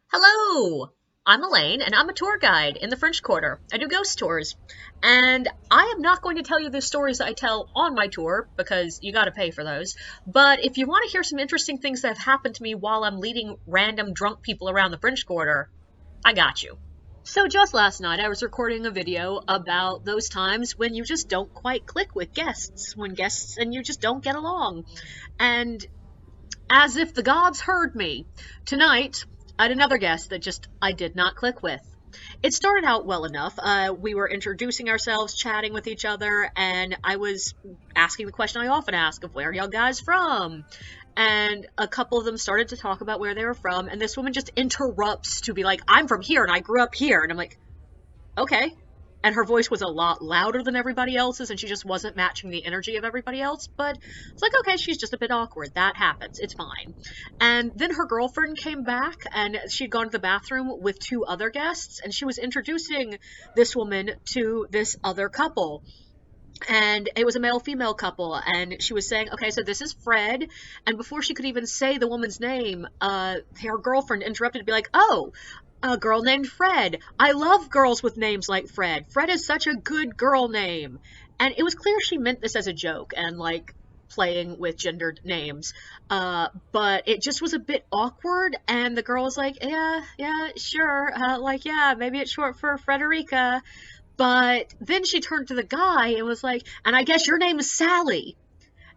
Hello! I'm Elaine, and I'm a tour guide in the French Quarter. I do ghost tours. And I am not going to tell you the stories that I tell on my tour, because you gotta pay for those. But if you want to hear some interesting things that have happened to me while I'm leading random drunk people around the French Quarter, I got you. So just last night, I was recording a video about those times when you just don't quite click with guests, when guests and you just don't get along. And as if the gods heard me, tonight I had another guest that just I did not click with. It started out well enough. We were introducing ourselves, chatting with each other, and I was asking the question I often ask of where are y'all guys from? And a couple of them started to talk about where they were from, and this woman just interrupts to be like, I'm from here and I grew up here. And I'm like, okay. And her voice was a lot louder than everybody else's, and she just wasn't matching the energy of everybody else. But it's like, okay, she's just a bit awkward. That happens. It's fine. And then her girlfriend came back, and she'd gone to the bathroom with two other guests, and she was introducing this woman to this other couple. And it was a male-female couple, and she was saying, okay, so this is Fred, and before she could even say the woman's name, her girlfriend interrupted to be like, oh, a girl named Fred. I love girls with names like Fred. Fred is such a good girl name. And it was clear she meant this as a joke, and like playing with gendered names, but it just was a bit awkward, and the girl was like, yeah, sure, yeah, maybe it's short for Frederica. But then she turned to the guy and was like, and I guess your name is Sally.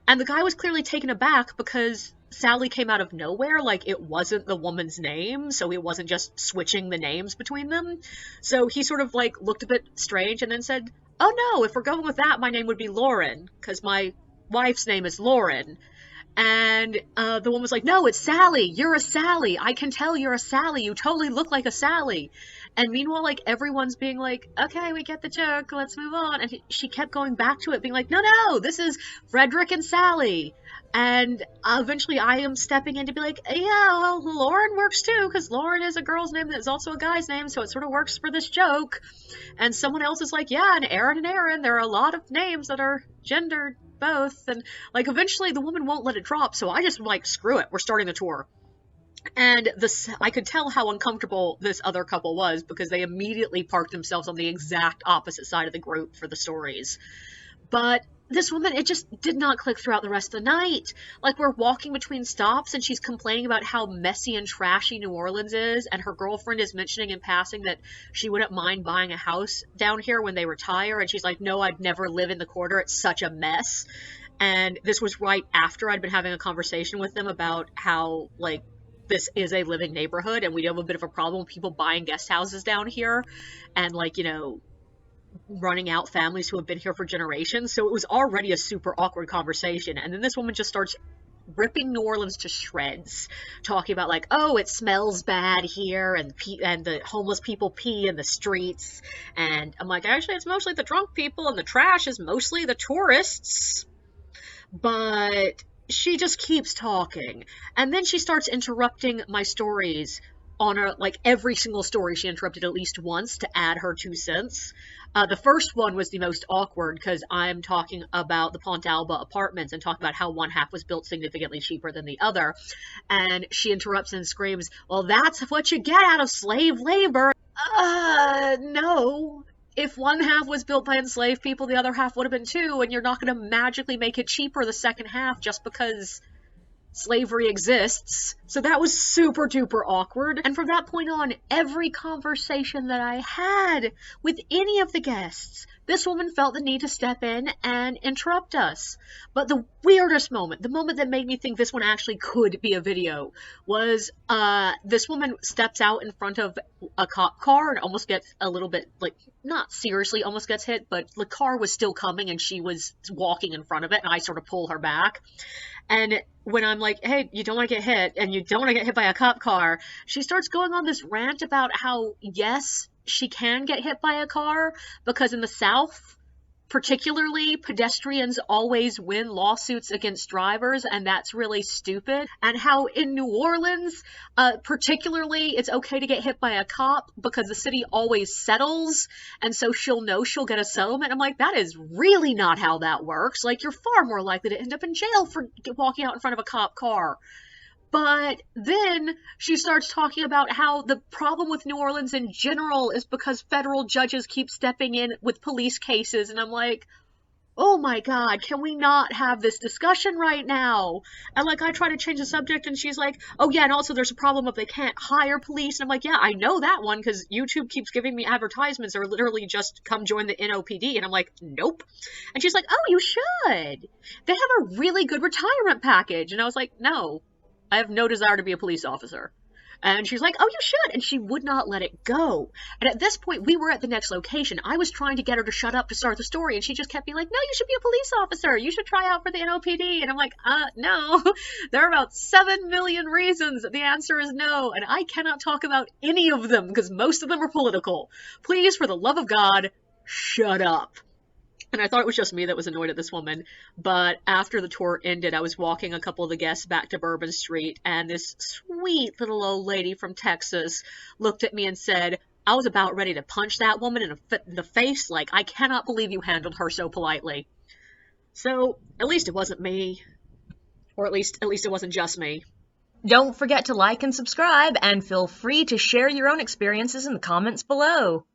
And the guy was clearly taken aback because Sally came out of nowhere, like it wasn't the woman's name, so he wasn't just switching the names between them. So he sort of like looked a bit strange and then said, oh no, if we're going with that, my name would be Lauren, because my wife's name is Lauren. And the woman was like, no, it's Sally. You're a Sally. I can tell you're a Sally. You totally look like a Sally. And meanwhile, like, everyone's being like, okay, we get the joke. Let's move on. And she kept going back to it, being like, no, this is Frederick and Sally. And eventually I am stepping in to be like, yeah, well, Lauren works too, because Lauren is a girl's name that's also a guy's name, so it sort of works for this joke. And someone else is like, yeah, and Aaron, there are a lot of names that are gendered both. And like eventually the woman won't let it drop, so I just like, screw it, we're starting the tour. And I could tell how uncomfortable this other couple was, because they immediately parked themselves on the exact opposite side of the group for the stories. But this woman, it just did not click throughout the rest of the night. Like, we're walking between stops and she's complaining about how messy and trashy New Orleans is, and her girlfriend is mentioning in passing that she wouldn't mind buying a house down here when they retire, and she's like, no, I'd never live in the quarter, it's such a mess. And this was right after I'd been having a conversation with them about how, like, this is a living neighborhood, and we have a bit of a problem with people buying guest houses down here, and, like, you know, running out families who have been here for generations. So it was already a super awkward conversation. And then this woman just starts ripping New Orleans to shreds, talking about like, oh, it smells bad here, and the homeless people pee in the streets. And I'm like, actually, it's mostly the drunk people, and the trash is mostly the tourists. But she just keeps talking. And then she starts interrupting my stories on her, like every single story she interrupted at least once to add her 2 cents. The first one was the most awkward because I'm talking about the Pontalba apartments and talking about how one half was built significantly cheaper than the other. And she interrupts and screams, well, that's what you get out of slave labor. No. If one half was built by enslaved people, the other half would have been too, and you're not going to magically make it cheaper the second half just because slavery exists. So that was super duper awkward. And from that point on, every conversation that I had with any of the guests, this woman felt the need to step in and interrupt us. But the weirdest moment, the moment that made me think this one actually could be a video, was this woman steps out in front of a cop car and almost gets a little bit, like, not seriously almost gets hit, but the car was still coming and she was walking in front of it, and I sort of pull her back. And when I'm like, hey, you don't want to get hit, and you don't want to get hit by a cop car, she starts going on this rant about how, yes, she can get hit by a car, because in the South, particularly, pedestrians always win lawsuits against drivers, and that's really stupid. And how in New Orleans, particularly, it's okay to get hit by a cop because the city always settles, and so she'll know she'll get a settlement. I'm like, that is really not how that works. Like, you're far more likely to end up in jail for walking out in front of a cop car. But then she starts talking about how the problem with New Orleans in general is because federal judges keep stepping in with police cases. And I'm like, oh my God, can we not have this discussion right now? And like, I try to change the subject and she's like, oh yeah, and also there's a problem if they can't hire police. And I'm like, yeah, I know that one because YouTube keeps giving me advertisements or literally just come join the NOPD. And I'm like, nope. And she's like, oh, you should. They have a really good retirement package. And I was like, no, I have no desire to be a police officer. And she's like, oh, you should. And she would not let it go. And at this point, we were at the next location. I was trying to get her to shut up to start the story. And she just kept being like, no, you should be a police officer. You should try out for the NOPD. And I'm like, no. There are about 7 million reasons that the answer is no. And I cannot talk about any of them because most of them are political. Please, for the love of God, shut up. And I thought it was just me that was annoyed at this woman. But after the tour ended, I was walking a couple of the guests back to Bourbon Street, and this sweet little old lady from Texas looked at me and said, I was about ready to punch that woman in the face. Like, I cannot believe you handled her so politely. So, at least it wasn't me. Or at least it wasn't just me. Don't forget to like and subscribe, and feel free to share your own experiences in the comments below.